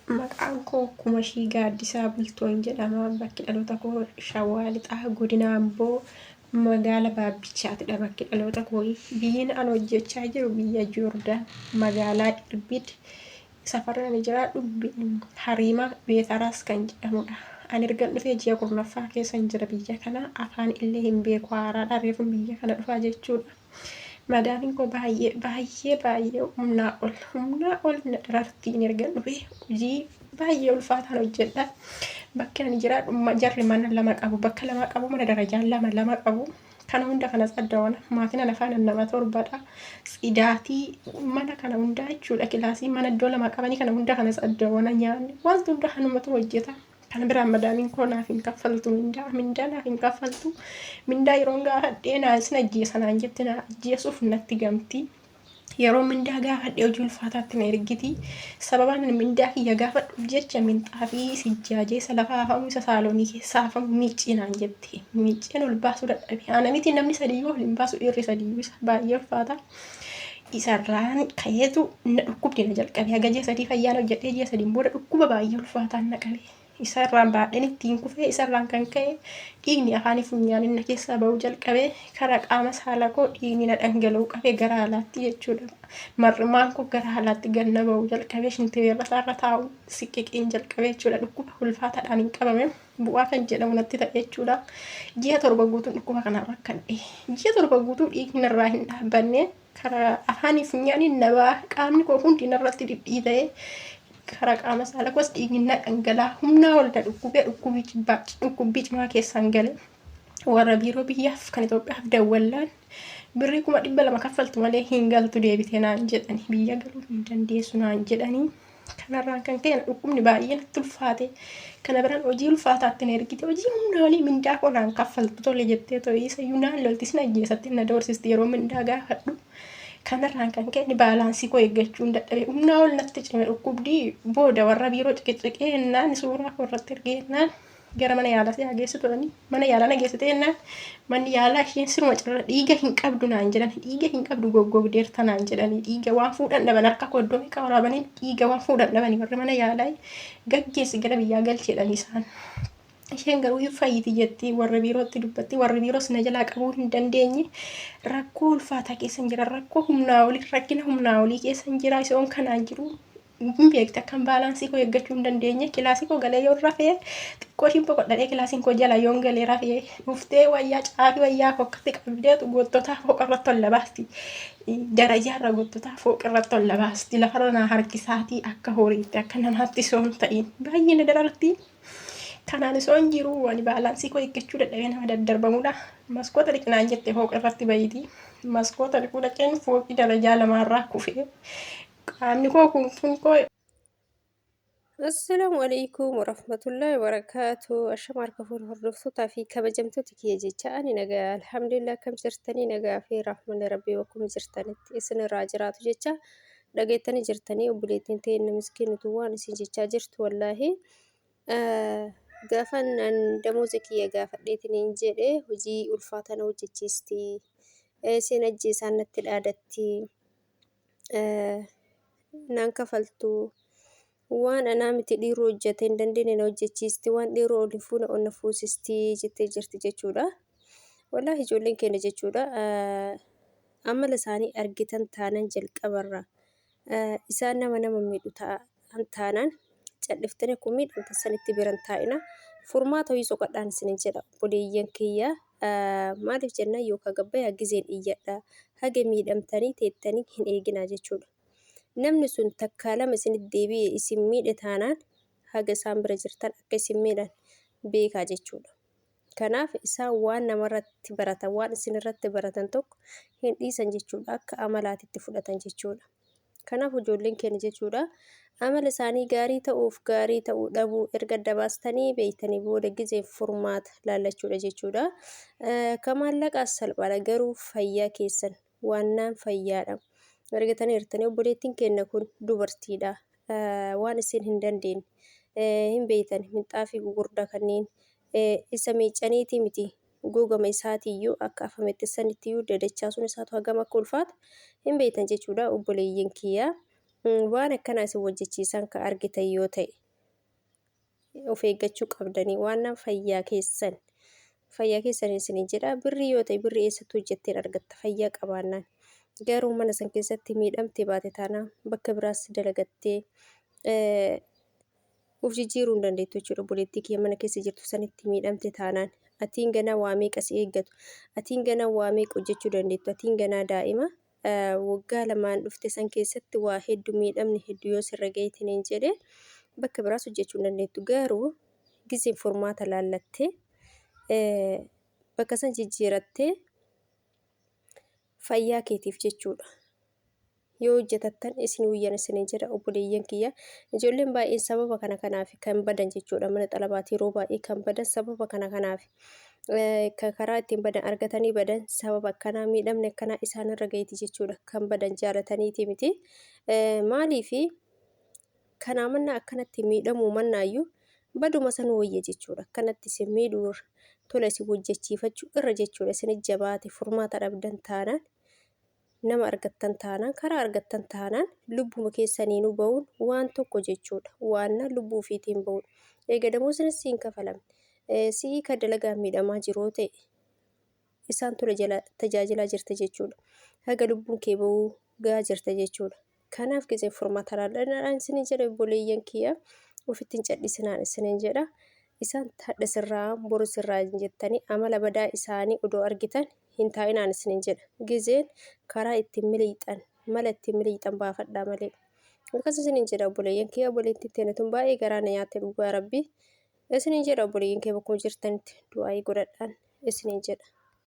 Maqaan koo Kumashii Gaaddisaa Bultoon jedhama. Bakki dhaloota koo Shawaa Lixaa Godina Amboo magaala Baabbichaatidha bakki dhaloota koo. Biyyi ani hojjechaa jiru biyya Joordaan magaalaa Irbid safarri ani jiraadhu Hariima Beetaraas kan jedhamudha. Ani erga dhufee ji'a kurnaffaa keessan jira biyya kana afaan illee hin beeku haaraadha reefun biyya kana dhufaa jechuudha. Madaamiin koo baay'ee humnaa ol na darartiin erga dhufee hojii baay'ee ulfaataan hojjedha. Bakki ani jiraadhu jarri mana lama qabu bakka lama qabu mana darajaan lama qabu. Kana hunda kanas addawana maatiin ana faana nama torbadha. Sidaatii mana kana hundaa jechuudha kilaasii mana iddoo lama qabanii kana hunda kanas addawana nyaanni wanti hunda kanumatu hojjeta. Kana biraan madaamiin koo naaf hin kaffaltu mindaa naaf hin kaffaltu. Mindaa yeroon gaafadhee sin ajjeesa naan jette na ajjeesuuf natti gamti. Yeroo mindaa gaafadhee hojii ulfaataatti na ergiti. Sababaan mindaa kiyya gaafadhuuf jecha minxaafii sijjaajee isa lafaa hafamu isa saaloonii keessaa hafamu miiccii naan jette. Miicceen ol baasuu dadhabe. Ana miti namni sadiyyuu ol hin baasu dhiirri sadiyyuu isa baay'ee ulfaata. Isarraan ka'eetu na dhukkubdi na jalqabe. Haga ji'a sadii fayyaan hojjedhee ji'a sadiin booda dhukkuba baay'ee ulfaataan na qabe. Isarraan baadheen ittiin kufee isarraan kan ka'e dhiigni afaanii funyaan inni keessaa ba'uu jalqabee karaa qaama saala koo dhiigni na dhangala'uu qabee gara haalaatti jechuudha. Marrimaan koo gara haalaatti ganna ba'uu jalqabee shintireerra isaarra taa'u siqiqiin jalqabee jechuudha. Dhukkuba ulfaataadhaan hin qabame bu'aa kan jedhamu natti ta'e jechuudha. Ji'a torba guutuun dhukkuba kanaan rakkadhe. Ji'a torba guutuu dhiigni narraa hin dhaabbanne karaa afaanii funyaaniin na ba'a qaamni koo hundi narratti dhidhiita'ee karaa qaama saala koos dhiigni na dhangala'aa humnaa ol na dhukkubee dhukkubbii cimaa keessaan gale. Warra biiroo biyyaaf kan Itoophiyaaf dawwallaan birrii 200 kaffaltu malee hin galtu deebitee naan jedhani biyya galuu hin dandeessu naan jedhanii. Kanarraan kan ka'e dhukkubni baay'ee natti ulfaate. Kana biraan hojii ulfaataatti na ergite hojii humna olii mindaa koo naan kaffaltu tole jettee to'ii sayyuu naan lolti sin ajjeesatti na doorsisti yeroo mindaa gaafadhu. Kanarraan kan ka'e baalaansii koo eeggachuun dadhabe humnaa ol natti cime dhukkubdii booda warra biiroo ciqiciqee jennaan suuraa irratti ergee jennaan gara mana yaalaa si geessu turani mana yaalaa na geessite jennaan manni yaalaa isheen siruma cirra dhiiga hin qabdu naan jedhan dhiiga hin qabdu goggogdeerta naan jedhani dhiiga waan fuudhan dhaban harka koo iddoo meeqa waraabanii dhiiga waan fuudhan dhabani warri mana yaalaa gaggeessi gara biyyaa galcheedhan isaan. Isheen garuu hin fayyiti jetti warra biirootti dubbatti warri biiroos na jalaa qabuu hin dandeenye rakkoo ulfaataa keessan jira rakkoo humnaa olii rakkina humnaa olii keessan jira isoon kanaan jiru hin beekte akkan baalaansii koo eeggachuu hin dandeenye kilaasii koo galee yoo rafee xiqqoo isheen boqodhadhee kilaasiin koo jala yoon galee rafee dhuftee wayyaa caafii wayyaa kokkatti qabdeetu goottotaa fooqarratti ol labaasti. Darajaarra goottotaa fooqarratti ol labaasti lafarra naa harkisaatii akka horiitti akka namaatti soon ta'in baay'ee na dararti. Kanaan isoon jiru wani baalaansii koo eeggachuu dadhabee nama daddarbamudha. Maskoota dhiqnaan jette fooqa irratti bayitii. Maskoota dhiquu dhaqeen fooqii darajaa lamaarraa kufee qaamni koo kun koo. Assalaamu alaikum warahmatullahi wabarakaatu. Ashama harkafuun hordoftoota fi kabajamtoota kiyya jecha ani nagaa alhamdulillah kam jirtanii nagaa fi rahmanni rabbii wakkuma jirtanitti isinirraa jiraatu jecha dhageettanii jirtanii obboleettiin ta'e miskiinatu waan isin jechaa jirtu wallaahi. Gaafan damuuza kiyya gaafadheetiniin jedhe hojii ulfaataa na hojjechiisti. Isin ajjeesaan natti dhaadatti. Naan kafaltu. Waan anaa miti dhiiroo hojjete hin dandeenye na hojjechiisti. Waan dhiiroo ol fuuna onna fuusisti jettee jirti jechuudha. Wallaahi ijoolleen keenya jechuudha. Amala isaanii argitan taanan jalqabarra. Isaan nama miidhu taanaan calliftanii kun miidhamta sanitti biran taa'ina. Furmaata ho'i soqadhaan isinin jedha obboleeyyan kiyya. Maaliif jennaan yookaan gabbayyaa gizeen iyyadha. Haga miidhamtanii teettanii hin eeginaa jechuudha. Namni sun takkaa lama isinitti deebi'ee isin miidhe taanaan haga isaan bira jirtan akka isin miidhan beekaa jechuudha. Kanaaf isaan waan namarratti baratan waan isinirratti baratan tokko hin dhiisan jechuudha akka amalaatitti fudhatan jechuudha. Kanaaf ijoolleen keenya jechuudha amala isaanii gaarii ta'uuf gaarii ta'uu dhabuu erga dabaastanii beeytanii booda gizeen furmaata laallachuudha jechuudha. Kan maallaqaas salphaadha garuu fayyaa keessan waannaan fayyaadha. Argatanii hirtanii obboleettiin keenya kun dubartiidha. Waan isin hin dandeenye hin beeytan minxaafii gugurdaa kanneen isa miicaniitii miti googama isaatiiyyuu akka afametti sanittiyuu dadachaa sun isaatu hagam akka ulfaata hin beeytan jechuudha obboleeyyan kiyya. waan akkana isin hojjechiisan ka argitan yoo ta'e of eeggachuu qabdanii waan fayyaa keessan isin jedha. Birrii yoo ta'e birrii eessatti hojjetteen argatta fayyaa qabaannaan. Garuu mana san keessatti miidhamtee baate taanaan bakka biraas dalagattee of jijjiiruu hin dandeettu jechuudha. Obboleettii kiyya mana keessa jirtu sanitti miidhamte taanaan atiin ganaa waa meeqa si eeggatu? Atiin ganaa waa meeqa hojjechuu dandeettu? Atiin ganaa daa'ima waggaa lamaan dhufte san keessatti waa hedduu miidhamni hedduu yoo sirra gaheetiin hin jedhee bakka biraas hojjechuu hin dandeettu. Garuu giseen furmaata laallattee bakka san jijjiirattee fayyaa keetiif jechuudha. Yoo hojjetattan isin wayyan isin jedha obboleeyyan kiyya. Ijoolleen baay'een sababa kana kanaaf kan badan jechuudha. Mana xalabaatii yeroo baay'ee kan badan sababa kana kanaaf kan karaa ittiin badan argatanii badan sababa akkanaa miidhamne akkanaa isaanirra gaheeti jechuudha. Kan badan jaalataniiti miti. Maaliifi kanaa manna akkanatti miidhamuu mannaayyuu baduma sanuu wayya jechuudha. Akkanatti isin miidhuu tola isin hojjechiifachuu irra jechuudha. Isin jabaate furmaata dhabdan taanaan nama argattan taanaan karaa argattan taanaan lubbuma keessaniinuu ba'uun waan tokko jechuudha. Waan lubbuu ofiitiin ba'uun eega damoosni siin kafalamne si'ii ka dalagaa miidhamaa jiroo ta'e isaan tola jala tajaajilaa jirta jechuudha. Haga lubbuun kee ba'uu gaa jirta jechuudha. Kanaaf gisee furmaata laalladhaan isin jedha obboleeyyan kiyya ofitti hin cadhisinaan isin jedha. Isaan hadha sirraa boru sirraa jettanii amala badaa isaanii odoo argitan hin taa'inaan isin jedha. Giseen karaa ittiin miliixan mala ittiin miliixan baafadhaa malee. Akkas isin jedha obboleeyyan kiyya. Obboleettiin teenya tun baay'ee garaana nyaatte dhugaa rabbii isin jedha obboleeyyan kiyya bakkuma jirtanitti du'aa godhadhaan isin jedha.